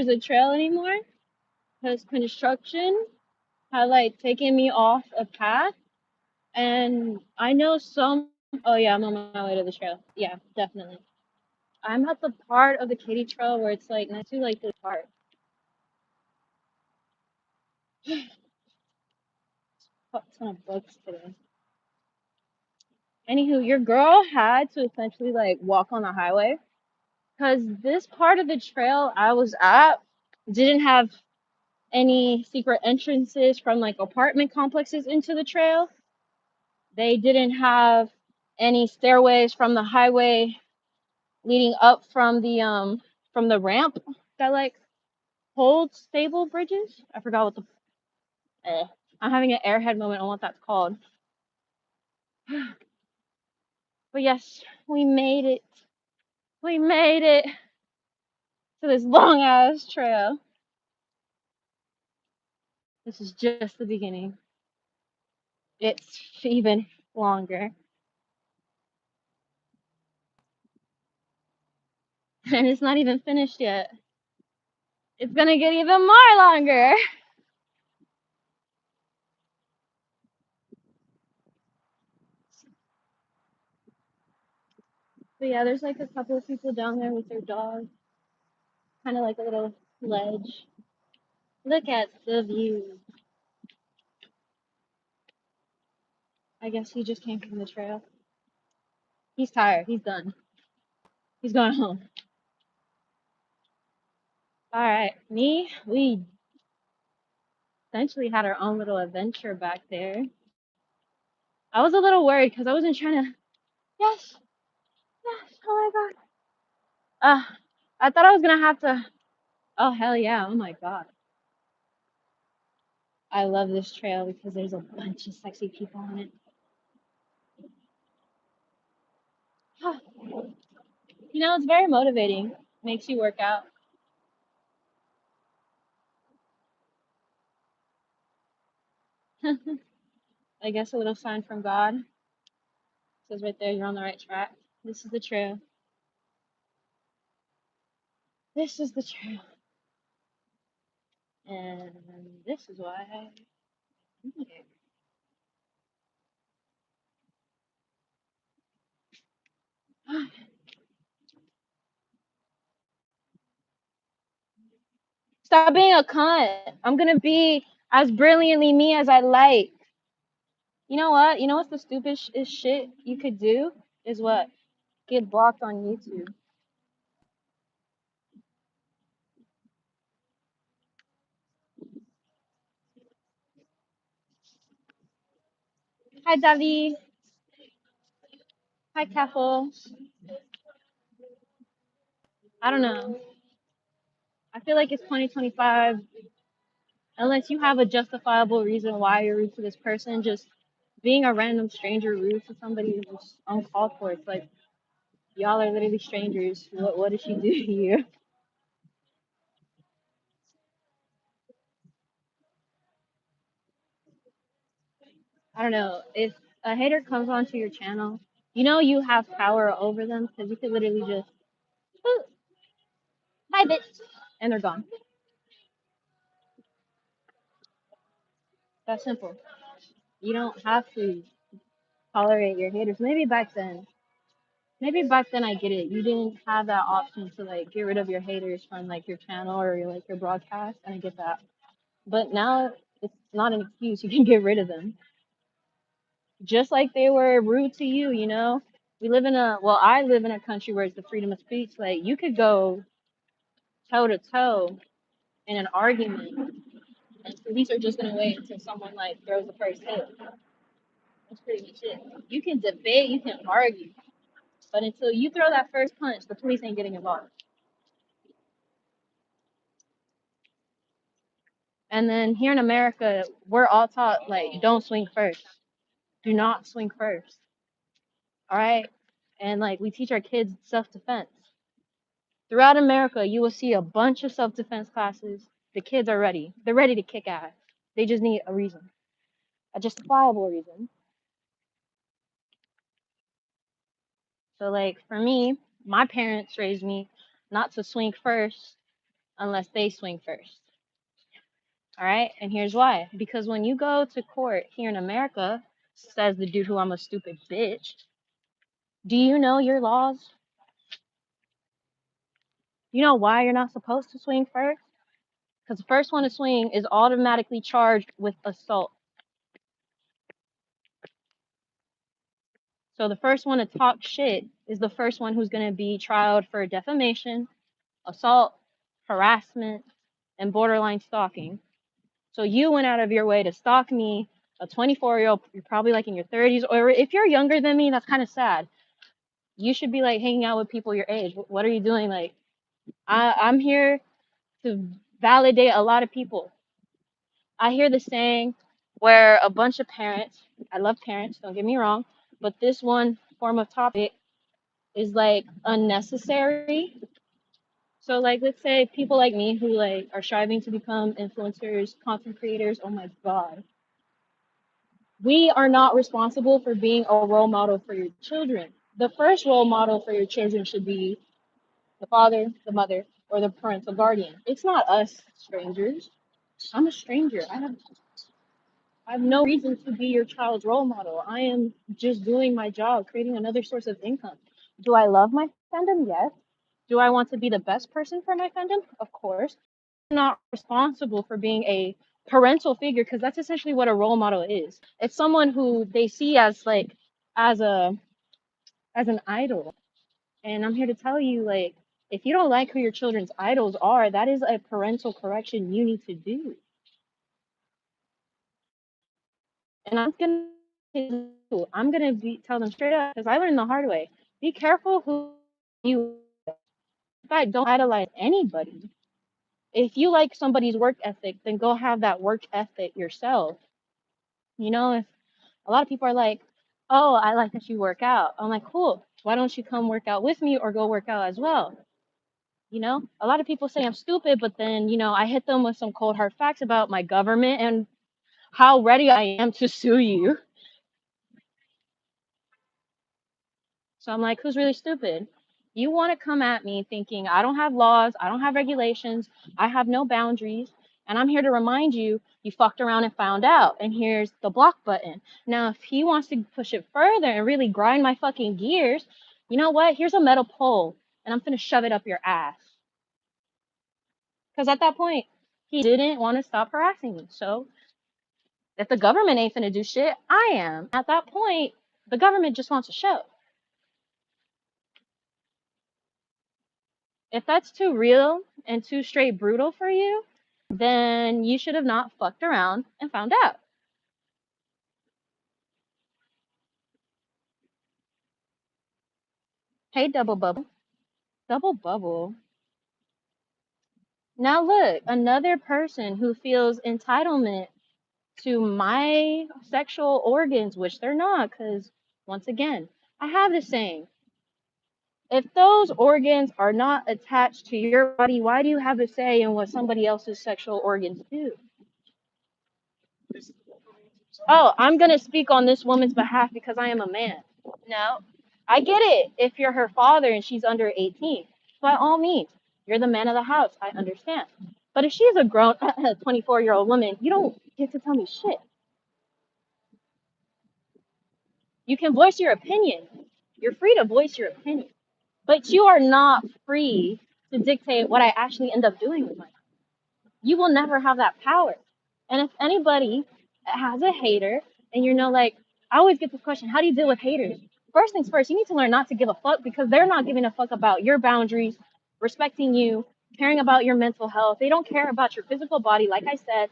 was a trail anymore because construction had like taken me off a path. And I know some. Oh yeah, I'm on my way to the trail. Yeah, definitely. I'm at the part of the kiddie trail where it's like next to like this park. Fuck ton of bugs today. Anywho, your girl had to essentially like walk on the highway because this part of the trail I was at didn't have any secret entrances from like apartment complexes into the trail. They didn't have any stairways from the highway leading up from the ramp that like holds stable bridges. I forgot what the I'm having an airhead moment on what that's called. But yes, we made it. We made it to this long ass trail. This is just the beginning. It's even longer. And it's not even finished yet. It's gonna get even more longer. But yeah, there's like a couple of people down there with their dogs. Kind of like a little ledge. Look at the view. I guess he just came from the trail. He's tired. He's done. He's going home. All right, we essentially had our own little adventure back there. I was a little worried because I wasn't trying to. Yes, yes. Oh my god. I thought I was gonna have to. Oh hell yeah. Oh my god. I love this trail because there's a bunch of sexy people on it. You know, it's very motivating. Makes you work out. I guess a little sign from God says right there, you're on the right track. This is the trail. This is the trail. And this is why I'm here. Stop being a cunt. I'm gonna be as brilliantly me as I like. You know what? You know what's the stupidest shit you could do? Is what? Get blocked on YouTube. Hi, Davi. Hi, Keffel. I don't know. I feel like it's 2025. Unless you have a justifiable reason why you're rude to this person, just being a random stranger rude to somebody is just uncalled for. It's like y'all are literally strangers. What did she do to you? I don't know. If a hater comes onto your channel, you know you have power over them because you could literally just, "Ooh, hi bitch," and they're gone. That's simple. You don't have to tolerate your haters. Maybe back then I get it. You didn't have that option to like get rid of your haters from like your channel or like your broadcast, and I get that. But now it's not an excuse. You can get rid of them. Just like they were rude to you, you know? I live in a country where it's the freedom of speech. Like, you could go toe to toe in an argument, and police are just gonna wait until someone like throws the first hit. That's pretty much it. You can debate, you can argue, but until you throw that first punch, the police ain't getting involved. And then here in America, we're all taught like don't swing first. Do not swing first. All right? And like we teach our kids self-defense. Throughout America, you will see a bunch of self-defense classes. The kids are ready. They're ready to kick ass. They just need a reason, a justifiable reason. So like for me, my parents raised me not to swing first. unless they swing first. All right? And here's why. Because when you go to court here in America, says the dude who I'm a stupid bitch, do you know your laws? You know why you're not supposed to swing first? Because the first one to swing is automatically charged with assault. So the first one to talk shit is the first one who's going to be tried for defamation, assault, harassment, and borderline stalking. So you went out of your way to stalk me, a 24-year-old, you're probably like in your 30s, or if you're younger than me, that's kind of sad. You should be like hanging out with people your age. What are you doing? Like, I'm here to validate a lot of people. I hear the saying where a bunch of parents, I love parents, don't get me wrong, but this one form of topic is like unnecessary. So like let's say people like me who like are striving to become influencers, content creators, oh my god. We are not responsible for being a role model for your children. The first role model for your children should be the father, the mother, or the parental guardian. It's not us strangers. I'm a stranger. I have no reason to be your child's role model. I am just doing my job, creating another source of income. Do I love my fandom? Yes. Do I want to be the best person for my fandom? Of course. I'm not responsible for being a parental figure because that's essentially what a role model is. It's someone who they see as like as a as an idol. And I'm here to tell you like if you don't like who your children's idols are, that is a parental correction you need to do. And I'm gonna be tell them straight up because I learned the hard way. Be careful who you. In fact, don't idolize anybody. If you like somebody's work ethic, then go have that work ethic yourself. You know, if a lot of people are like, "Oh, I like that you work out," I'm like, "Cool. Why don't you come work out with me or go work out as well?" You know, a lot of people say I'm stupid, but then I hit them with some cold hard facts about my government and how ready I am to sue you. So I'm like, who's really stupid? You want to come at me thinking I don't have laws, I don't have regulations, I have no boundaries, and I'm here to remind you, you fucked around and found out, and here's the block button. Now, if he wants to push it further and really grind my fucking gears, you know what? Here's a metal pole, and I'm gonna shove it up your ass. Because at that point, he didn't want to stop harassing me. So if the government ain't finna do shit, I am. At that point, the government just wants a show. If that's too real and too straight brutal for you, then you should have not fucked around and found out. Hey, Double Bubble. Double Bubble. Now, look, another person who feels entitlement to my sexual organs, which they're not, because once again, I have this saying if those organs are not attached to your body, why do you have a say in what somebody else's sexual organs do? Oh, I'm going to speak on this woman's behalf because I am a man. No, I get it. If you're her father and she's under 18, by all means, you're the man of the house. I understand. But if she's a grown 24-year-old woman, you don't get to tell me shit. You can voice your opinion. You're free to voice your opinion. But you are not free to dictate what I actually end up doing with my life. You will never have that power. And if anybody has a hater, and like, I always get this question, how do you deal with haters? First things first, you need to learn not to give a fuck because they're not giving a fuck about your boundaries, respecting you, caring about your mental health. They don't care about your physical body, like I said.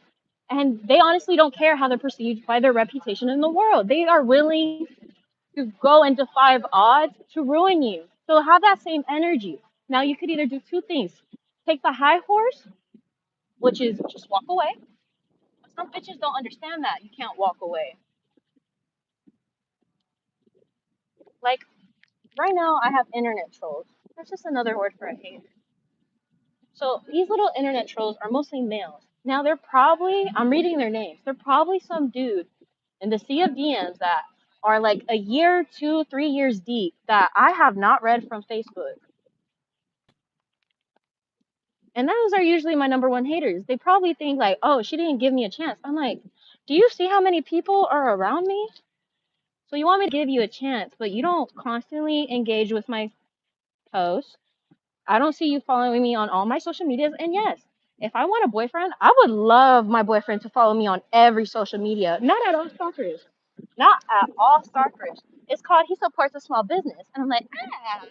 And they honestly don't care how they're perceived by their reputation in the world. They are willing to go and defy odds to ruin you. So have that same energy. Now you could either do two things. Take the high horse, which is just walk away. But some bitches don't understand that. You can't walk away. Like right now I have internet trolls. That's just another word for a hater. So these little internet trolls are mostly males. Now they're probably, I'm reading their names, they're probably some dude in the sea of DMs that are like a year, 2, 3 years deep that I have not read from Facebook. And those are usually my number one haters. They probably think like, oh, she didn't give me a chance. I'm like, do you see how many people are around me? So you want me to give you a chance, but you don't constantly engage with my posts. I don't see you following me on all my social medias. And yes, if I want a boyfriend, I would love my boyfriend to follow me on every social media. Not at all stalkers. Not at all stalkers. It's called he supports a small business. And I'm like, ah.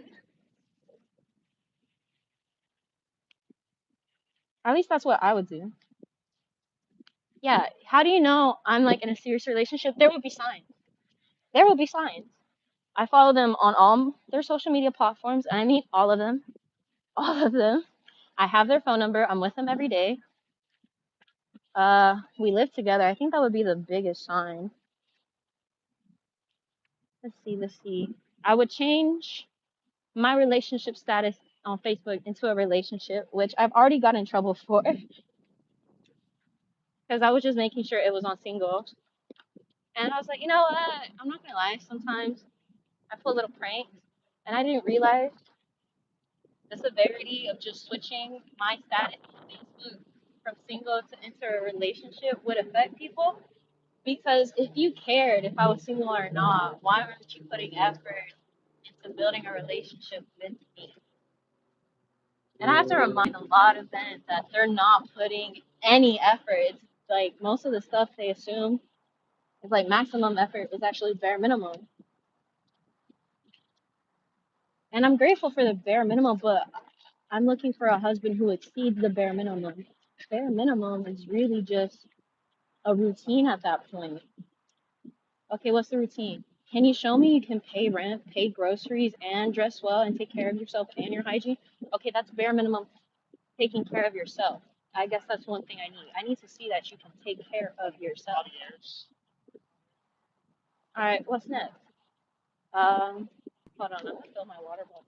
At least that's what I would do. Yeah. How do you know I'm like in a serious relationship? There will be signs. There will be signs. I follow them on all their social media platforms and I meet all of them. All of them. I have their phone number. I'm with them every day. We live together. I think that would be the biggest sign. Let's see. I would change my relationship status on Facebook into a relationship, which I've already got in trouble for because I was just making sure it was on single. And I was like, you know what? I'm not gonna lie. Sometimes I pull little pranks, and I didn't realize the severity of just switching my status on Facebook from single to into a relationship would affect people. Because if you cared if I was single or not, why aren't you putting effort into building a relationship with me? And I have to remind a lot of them that they're not putting any effort. It's like most of the stuff they assume is like maximum effort is actually bare minimum. And I'm grateful for the bare minimum, but I'm looking for a husband who exceeds the bare minimum. Bare minimum is really just a routine at that point. Okay, what's the routine? Can you show me you can pay rent, pay groceries, and dress well and take care of yourself and your hygiene? Okay, that's bare minimum taking care of yourself. I guess that's one thing I need. I need to see that you can take care of yourself. All right, what's next? Um, Hold on, I'm gonna fill my water bottle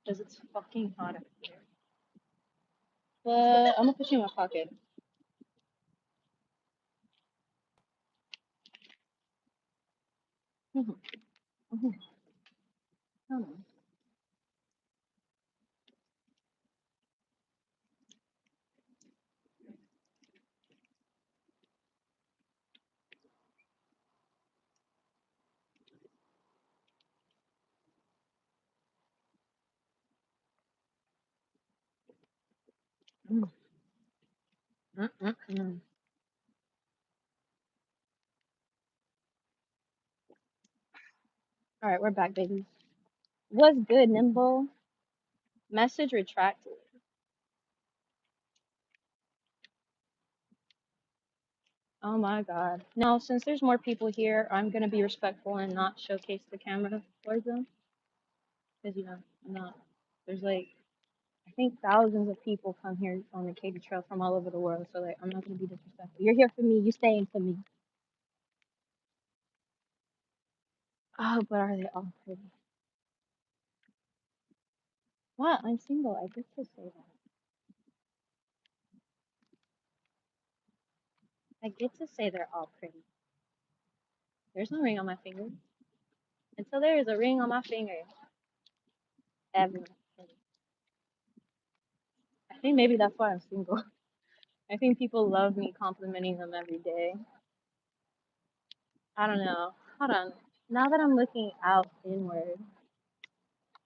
because it's fucking hot up here. But I'm gonna put you in my pocket. Mhm, mhm, come on. Mm, mm, mm, mm. All right, we're back, baby. What's good, Nimble? Message retracted. Oh my God. No, since there's more people here, I'm gonna be respectful and not showcase the camera towards them. Because, I'm not. There's like, I think thousands of people come here on the Katy Trail from all over the world. So, like, I'm not gonna be disrespectful. You're here for me. You staying for me. Oh, but are they all pretty? What? I'm single. I get to say that. I get to say they're all pretty. There's no ring on my finger. Until there is a ring on my finger, everyone's pretty. I think maybe that's why I'm single. I think people love me complimenting them every day. I don't know. Hold on. Now that I'm looking out inward,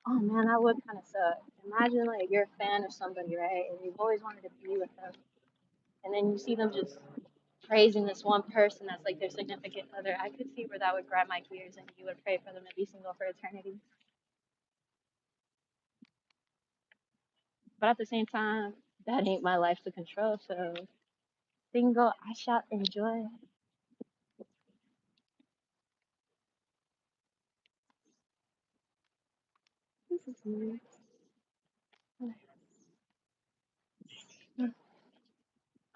oh man, that would kind of suck. Imagine like you're a fan of somebody, right? And you've always wanted to be with them, and then you see them just praising this one person that's like their significant other. I could see where that would grind my gears, and you would pray for them to be single for eternity. But at the same time, that ain't my life to control. So single, I shall enjoy. This is me.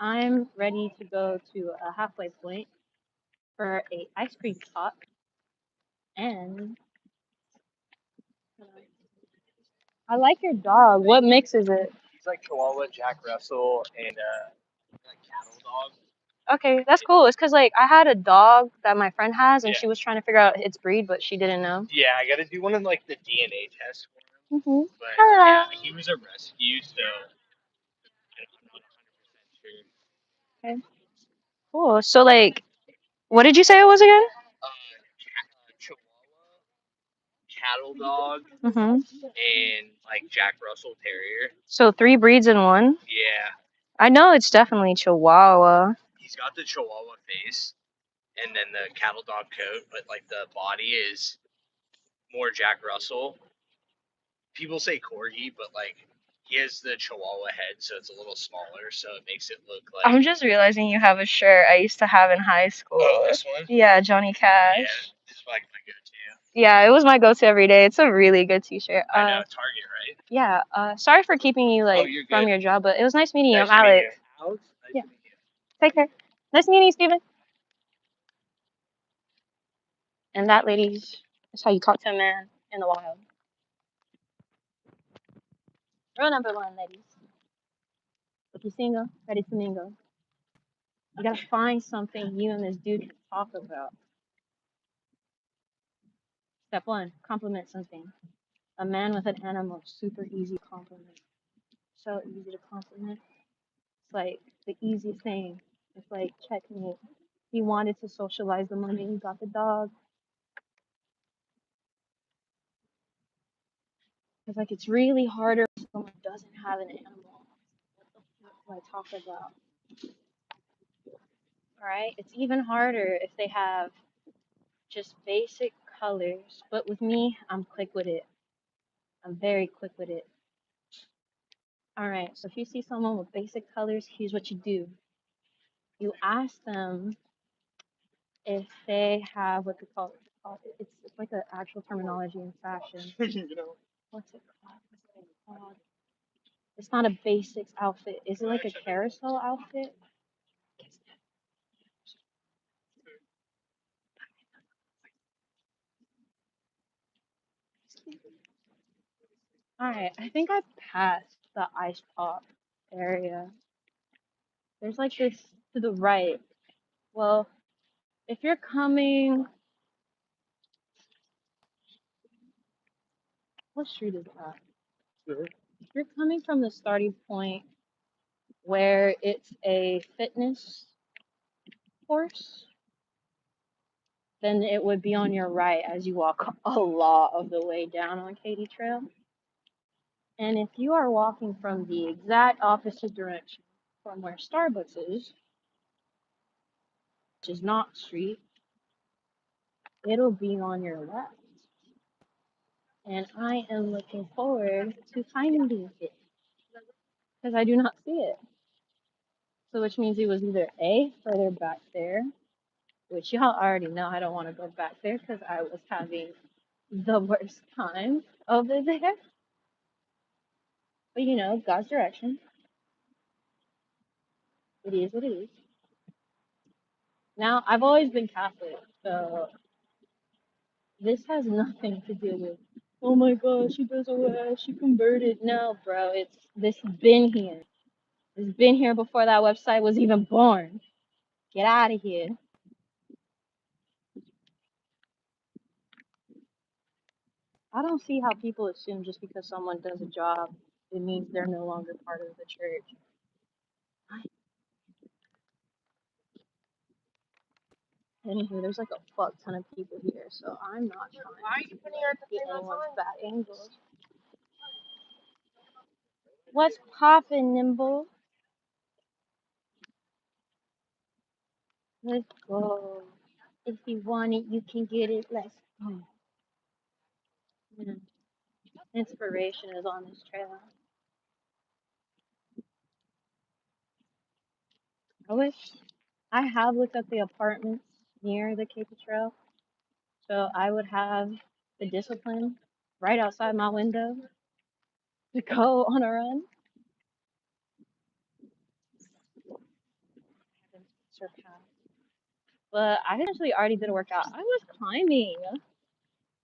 I'm ready to go to a halfway point for a ice cream pop and I like your dog. What mix is it? It's like Chihuahua, Jack Russell, and like cattle dog. Okay, that's cool. It's because like I had a dog that my friend has, and Yeah. she was trying to figure out its breed, but she didn't know. Yeah, I got to do one of like the DNA tests for him. Mhm. But Hello. yeah, he was a rescue, so Okay. Cool. So like, what did you say it was again? Chihuahua, cattle dog, Mhm. and like Jack Russell Terrier. So 3 breeds in one. Yeah, I know it's definitely Chihuahua. he's got the Chihuahua face and then the cattle dog coat, but like the body is more Jack Russell. People say corgi, but like he has the Chihuahua head, so it's a little smaller, so it makes it look like. I'm just realizing you have a shirt I used to have in high school. Oh, this one? Yeah, Johnny Cash. Yeah, this is like my go-to. Yeah, it was my go-to every day. It's a really good t-shirt. I know, Target, right? Yeah. Sorry for keeping you like you're from good. your job, but it was nice meeting you. Nice I'm to meet Alex. you. Alex, nice Yeah. to meet you. Take care. Nice meeting you, Steven. And that, ladies, is how you talk to a man in the wild. Rule number 1, ladies. If you're single, ready to mingle, you gotta find something you and this dude can talk about. Step 1, compliment something. A man with an animal, super easy to compliment. So easy to compliment. It's like the easiest thing. It's like checkmate. He wanted to socialize the moment he got the dog. It's like it's really harder if someone doesn't have an animal. What do I talk about? Alright? It's even harder if they have just basic colors. But with me, I'm quick with it. I'm very quick with it. Alright, so if you see someone with basic colors, here's what you do. You ask them if they have what they call it's like an actual terminology in fashion. What's it called? What's it called? It's not a basics outfit. Is it like a carousel outfit? Alright, I think I passed the ice pop area. There's like this to the right. Well, if you're coming, what street is that? If you're coming from the starting point where it's a fitness course, then it would be on your right as you walk a lot of the way down on Katy Trail. And if you are walking from the exact opposite direction from where Starbucks is, which is not street, it'll be on your left. And I am looking forward to finding it because I do not see it. So which means it was either A, further back there, which y'all already know I don't want to go back there because I was having the worst time over there. But you know, God's direction. It is what it is. Now, I've always been Catholic, so this has nothing to do with, oh my gosh, she doesn't wear, she converted. No, bro, this been here. It's been here before that website was even born. Get out of here. I don't see how people assume just because someone does a job, it means they're no longer part of the church. Anywho, there's like a fuck ton of people here, so I'm not trying to get anyone's bad angles. What's poppin', Nimble? Let's go. If you want it, you can get it. Let's go. Mm. Inspiration is on this trail. I wish I have looked at the apartments near the Cape Trail, so I would have the discipline right outside my window to go on a run. Surpassed. But I actually already did a workout. I was climbing.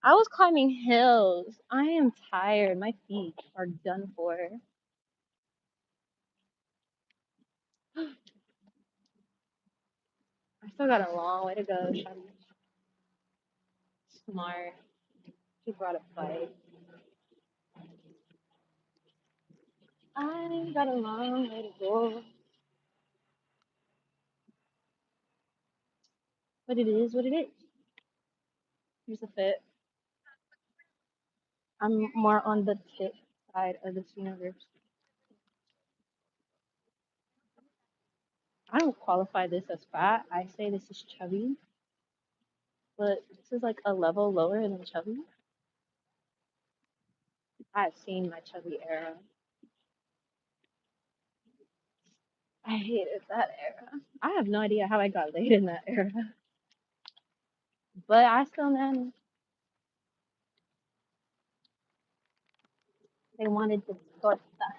I was climbing hills. I am tired. My feet are done for. I still got a long way to go. Shawty. Smart. She brought a bike. I got a long way to go. But it is what it is. Here's the fit. I'm more on the thick side of this universe. I don't qualify this as fat. I say this is chubby, but this is like a level lower than chubby. I've seen my chubby era. I hated that era. I have no idea how I got laid in that era, but I still managed. They wanted to sort that.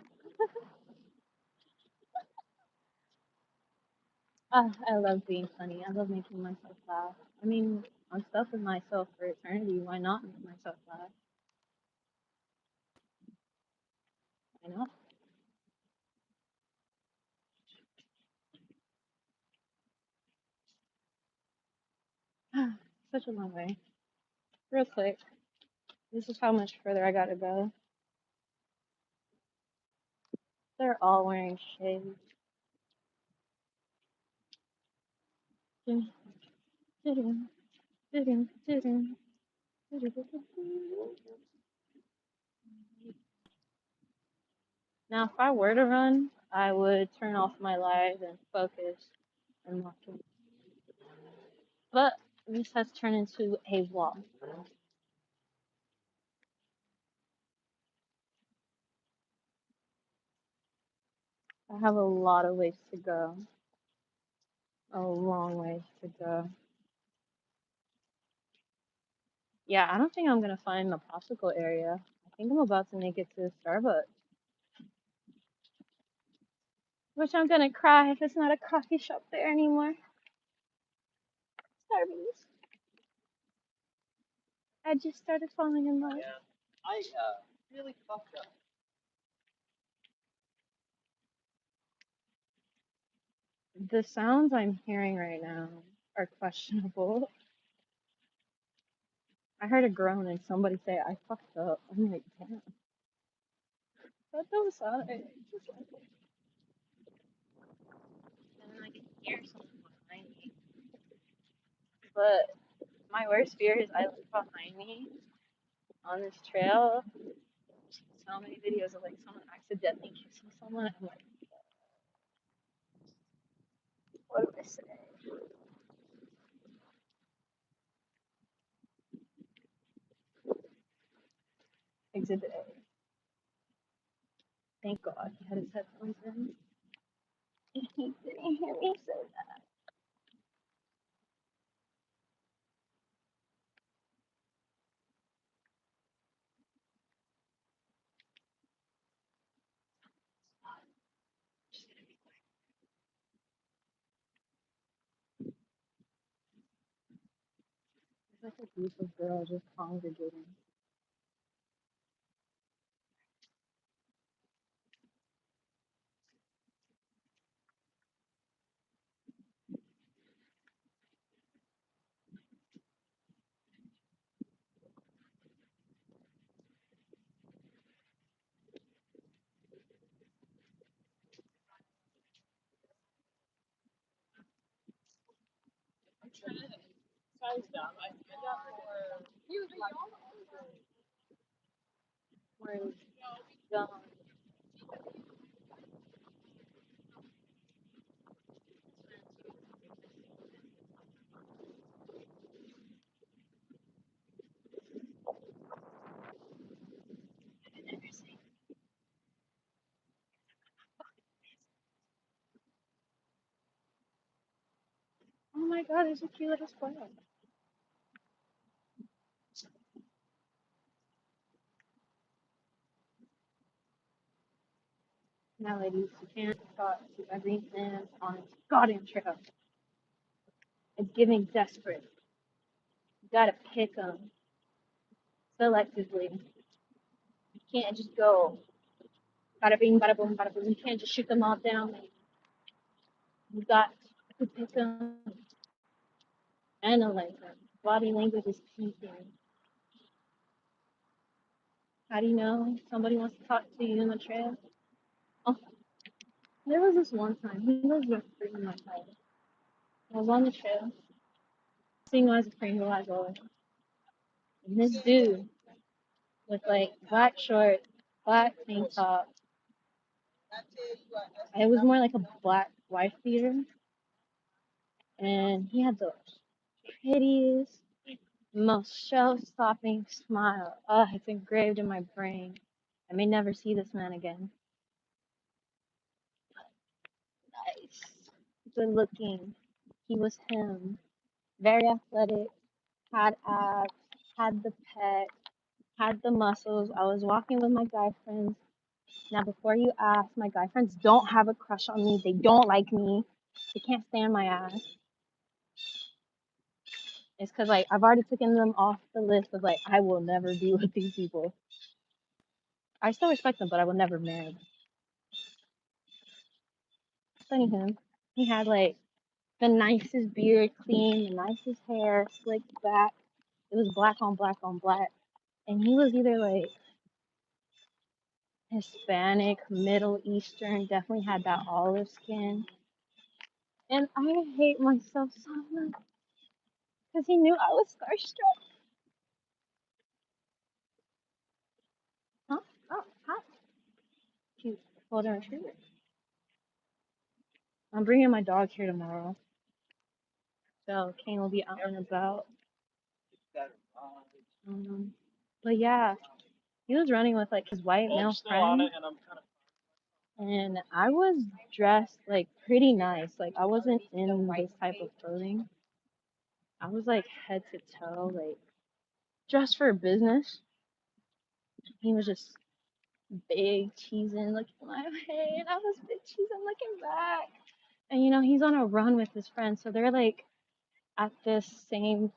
I love being funny. I love making myself laugh. I mean, I'm stuck with myself for eternity. Why not make myself laugh? I know. Such a long way. Real quick, this is how much further I gotta go. They're all wearing shades. Dun, dun, dun, dun, dun, dun, dun, dun, dun. Now, if I were to run, I would turn off my live and focus and watch it. But this has turned into a vlog. I have a lot of ways to go. A long ways to go. Yeah, I don't think I'm gonna find the popsicle area. I think I'm about to make it to Starbucks. Which I'm gonna cry if it's not a coffee shop there anymore. Starbucks. I just started falling in love. Yeah, I really fucked up. The sounds I'm hearing right now are questionable. I heard a groan and somebody say I fucked up. I'm like, damn. That don't sound right. Just like it. And then I can hear someone behind me. But my worst fear is I look behind me on this trail. So many videos of like someone accidentally kissing someone. I'm like, what do I say? Exhibit A. Thank God he had his headphones in. He didn't hear me say that. It's like a group of girls just congregating. Where it's gone. Oh my God, there's a cute little squirrel. Now, ladies, you can't talk to everything on this goddamn trail. It's giving desperate. You gotta pick them selectively. You can't just go bada bing, bada boom, bada boom. You can't just shoot them all down. You got to pick them, analyze them. Body language is key thing. How do you know somebody wants to talk to you in the trail? Oh, there was this one time. He was freaking my head. I was on the trail. single as a Pringle as always. And this dude with like black shorts, black tank top. It was more like a black wife beater, and he had the prettiest, most show-stopping smile. It's engraved in my brain. I may never see this man again. Nice, good looking. He was him. Very athletic, had abs, had the pec, had the muscles. I was walking with my guy friends. Now, before you ask, my guy friends don't have a crush on me. They don't like me. They can't stand my ass. It's because like I've already taken them off the list of like I will never be with these people. I still respect them, but I will never marry them. Funny him. He had like the nicest beard, clean, the nicest hair, slicked back. It was black on black on black. And he was either like Hispanic, Middle Eastern, definitely had that olive skin. And I hate myself so much because he knew I was starstruck. Huh? Oh, hi. Cute golden retriever. I'm bringing my dog here tomorrow, so Kane will be out and about. Um, but yeah, he was running with like his white male friend, and I was dressed like pretty nice. Like I wasn't in this type of clothing. I was like head to toe, like dressed for business. He was just big cheesing looking my way, and I was big cheesing looking back. And you know, he's on a run with his friends, so they're like at this same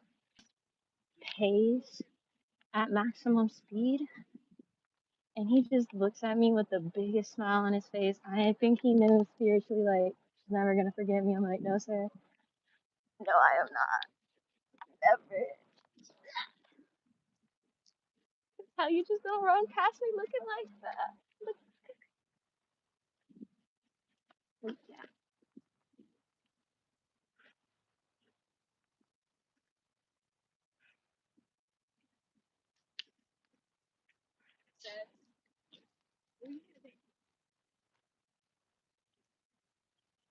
pace at maximum speed. And he just looks at me with the biggest smile on his face. I think he knew spiritually, like, she's never gonna forgive me. I'm like, no, sir. No, I am not. Ever. How you just gonna run past me looking like that? Look, yeah.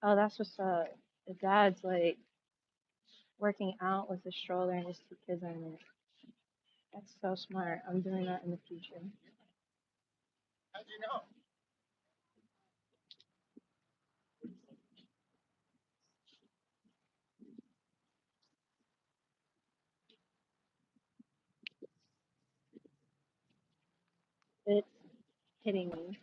Oh, that's what's up. The dad's like working out with a stroller and his two kids are in it. That's so smart. I'm doing that in the future. It's hitting me.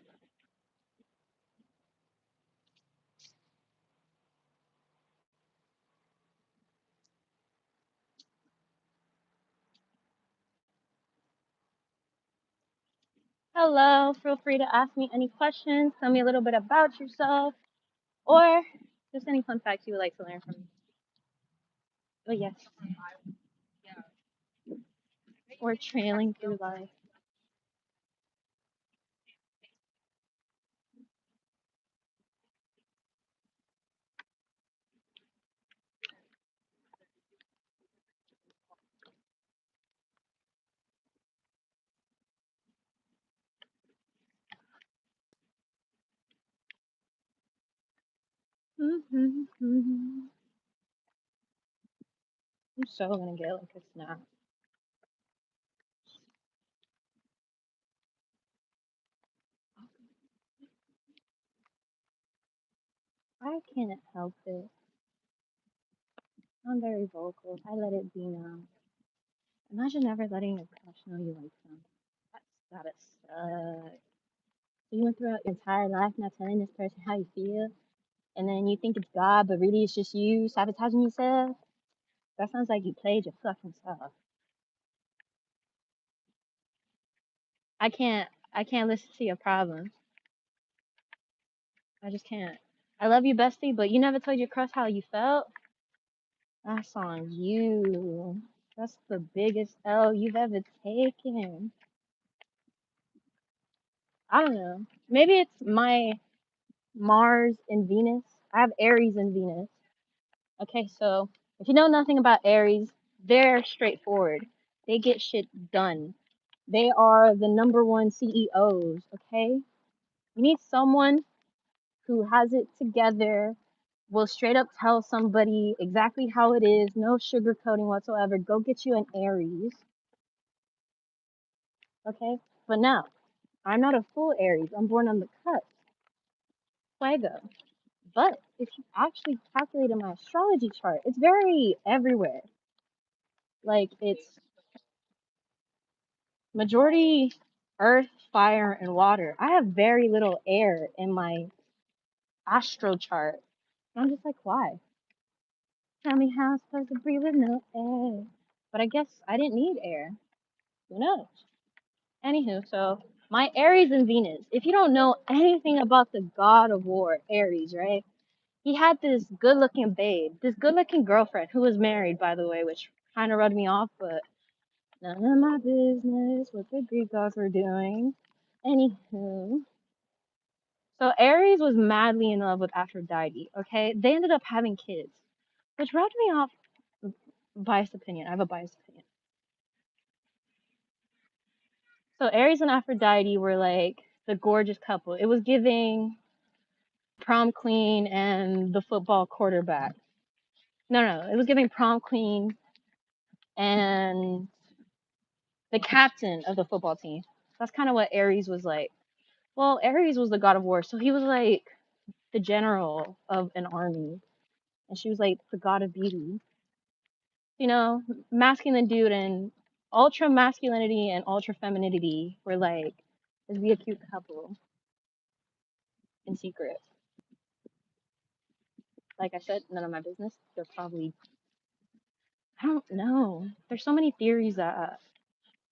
Hello, feel free to ask me any questions. Tell me a little bit about yourself or just any fun facts you would like to learn from me. But yes, or trailing through life. I'm so gonna get like a snap. I can't help it. I'm very vocal. I let it be known. Imagine never letting your crush know you like them. That's gotta suck. So you went throughout your entire life not telling this person how you feel, and then you think it's God, but really it's just you sabotaging yourself. That sounds like you played your fucking self. I can't listen to your problems. I just can't. I love you, bestie, but you never told your crush how you felt. That's on you. That's the biggest L you've ever taken. I don't know. Maybe it's my Mars and Venus. I have Aries and Venus. Okay, so if you know nothing about Aries, They're straightforward. They get shit done. They are the number one CEOs, okay? You need someone who has it together, will straight up tell somebody exactly how it is, no sugarcoating whatsoever. Go get you an Aries, okay? But now, I'm not a full Aries. I'm born on the cusp, Fuego. But if you actually calculate in my astrology chart, it's very everywhere. Like it's majority earth, fire, and water. I have very little air in my astro chart. And I'm just like, why? Tell me how I'm supposed to breathe with no air. But I guess I didn't need air. Who knows? Anywho, so my Aries and Venus. If you don't know anything about the god of war, Aries, right? He had this good looking babe, this good looking girlfriend who was married, by the way, which kind of rubbed me off, but none of my business what the Greek gods were doing. Anywho, so Aries was madly in love with Aphrodite, okay? They ended up having kids, which rubbed me off. Biased opinion. I have a biased opinion. So Aries and Aphrodite were like the gorgeous couple. It was giving prom queen and the football quarterback. No, it was giving prom queen and the captain of the football team. That's kind of what Aries was like. Well, Aries was the god of war, so he was like the general of an army, and she was like the god of beauty. You know, masculine dude and ultra masculinity and ultra femininity were like, let's be a cute couple in secret. Like I said, none of my business. They're probably, I don't know. There's so many theories that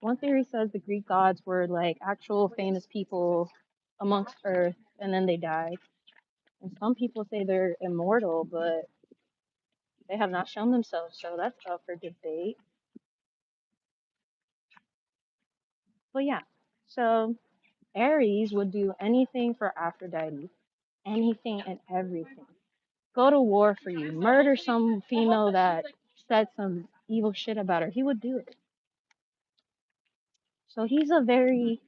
one theory says the Greek gods were like actual famous people amongst Earth and then they died. And some people say they're immortal, but they have not shown themselves, so that's up for debate. But yeah, so Aries would do anything for Aphrodite, anything and everything. Go to war for you, murder some female that said some evil shit about her. He would do it. So he's a very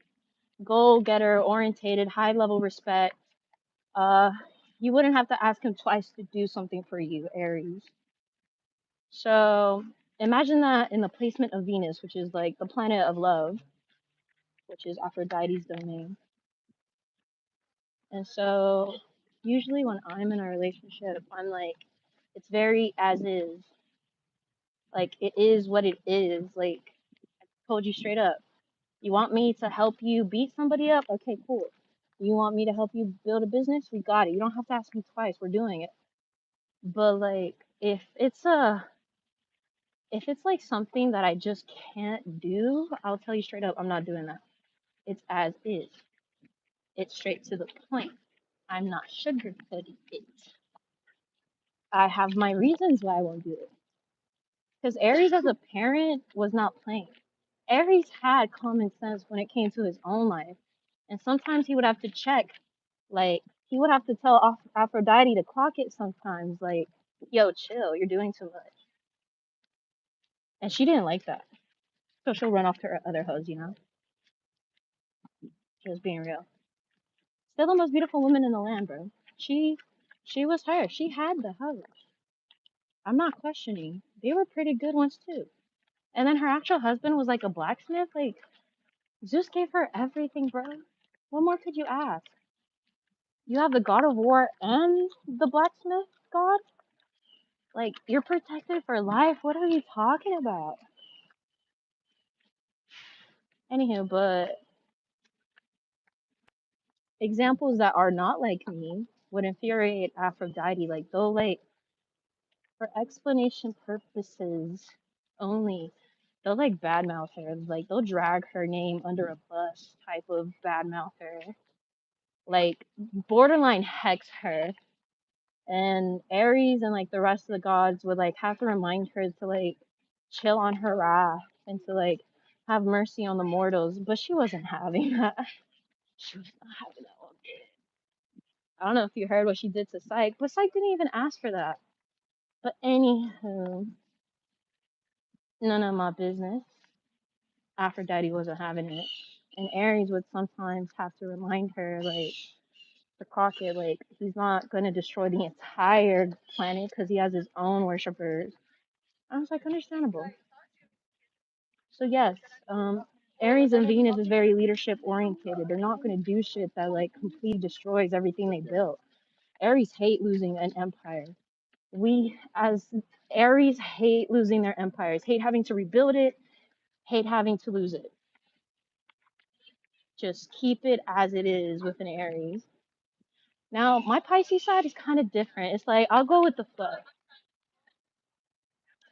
goal getter orientated, high level respect. Uh, you wouldn't have to ask him twice to do something for you, Aries. So imagine that in the placement of Venus, which is like the planet of love, which is Aphrodite's domain. And so usually when I'm in a relationship, I'm like, it's very as is. Like it is what it is. Like I told you straight up. You want me to help you beat somebody up? Okay, cool. You want me to help you build a business? We got it. You don't have to ask me twice. We're doing it. But like if it's like something that I just can't do, I'll tell you straight up, I'm not doing that. It's as is. It's straight to the point. I'm not sugarcoating it. I have my reasons why I won't do it. Because Aries as a parent was not playing. Aries had common sense when it came to his own life. And sometimes he would have to check, like, he would have to tell Aphrodite to clock it sometimes, like, yo, chill, you're doing too much. And she didn't like that. So she'll run off to her other hoes, you know? Just being real. Still the most beautiful woman in the land, bro. She was her. She had the hoes. I'm not questioning. They were pretty good ones too. And then her actual husband was like a blacksmith. Like Zeus gave her everything, bro. What more could you ask? You have the god of war and the blacksmith god? Like, you're protected for life. What are you talking about? Anywho, but examples that are not like me would infuriate Aphrodite. Like, they'll, like, for explanation purposes only, they'll, like, badmouth her. Like, they'll drag her name under a bus type of badmouth her. Like, borderline hex her. And Ares and like the rest of the gods would like have to remind her to like chill on her wrath and to like have mercy on the mortals, but she wasn't having that. She was not having that one bit. I don't know if you heard what she did to Psyche, but Psyche didn't even ask for that. But anywho, none of my business. Aphrodite wasn't having it. And Aries would sometimes have to remind her, like, the Crockett, like, he's not going to destroy the entire planet because he has his own worshippers. I was like, understandable. So, yes, Aries and Venus is very leadership orientated. They're not going to do shit that, like, completely destroys everything they built. Aries hate losing an empire. We, as Aries, hate losing their empires, hate having to rebuild it, hate having to lose it. Just keep it as it is with an Aries. Now, my Pisces side is kind of different. It's like I'll go with the flow,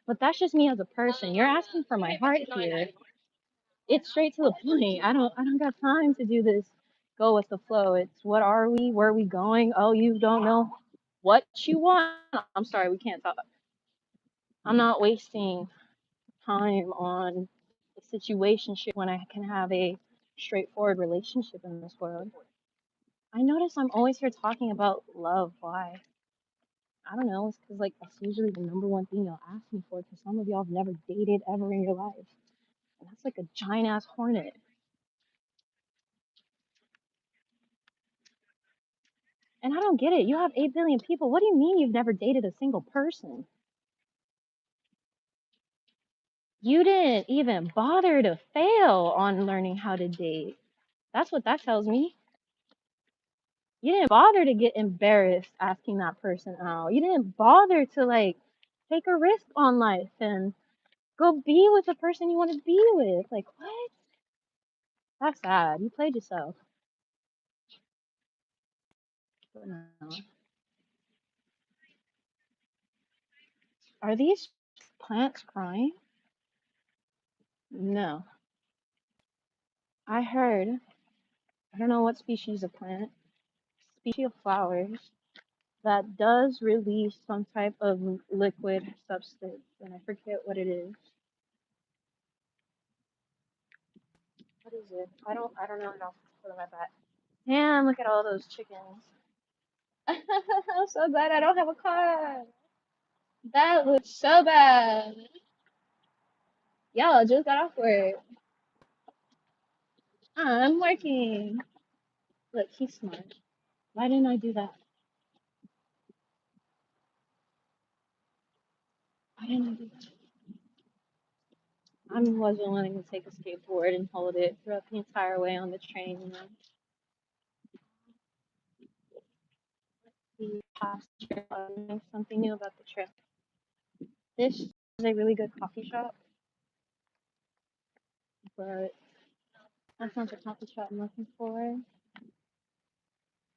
but that's just me as a person. You're asking for my heart here. It's straight to the point. I don't got time to do this. Go with the flow. It's what are we? Where are we going? Oh, you don't know what you want. I'm sorry, we can't talk. I'm not wasting time on a situationship when I can have a straightforward relationship in this world. I notice I'm always here talking about love. Why? I don't know. It's because like that's usually the number one thing y'all ask me for. Because some of y'all have never dated ever in your life, and that's like a giant ass hornet. And I don't get it. You have 8 billion people. What do you mean you've never dated a single person? You didn't even bother to fail on learning how to date. That's what that tells me. You didn't bother to get embarrassed asking that person out. You didn't bother to like take a risk on life and go be with the person you want to be with. Like what? That's sad. You played yourself. But no. Are these plants crying? No. I heard, I don't know what species of plant, species of flowers that does release some type of liquid substance, and I forget what it is. What is it? I don't know enough to put on my back. Damn, look at all those chickens. I'm so glad I don't have a car. That looks so bad. Y'all just got off work. I'm working. Look, he's smart. Why didn't I do that? Why didn't I do that? I wasn't willing to take a skateboard and hold it throughout the entire way on the train, you know. The past trip, learning something new about the trip. This is a really good coffee shop, but that's not the coffee shop I'm looking for.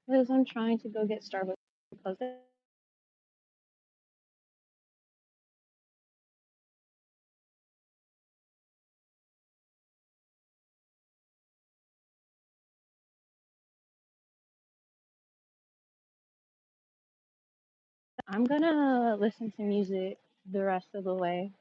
Because I'm trying to go get Starbucks because I'm gonna listen to music the rest of the way.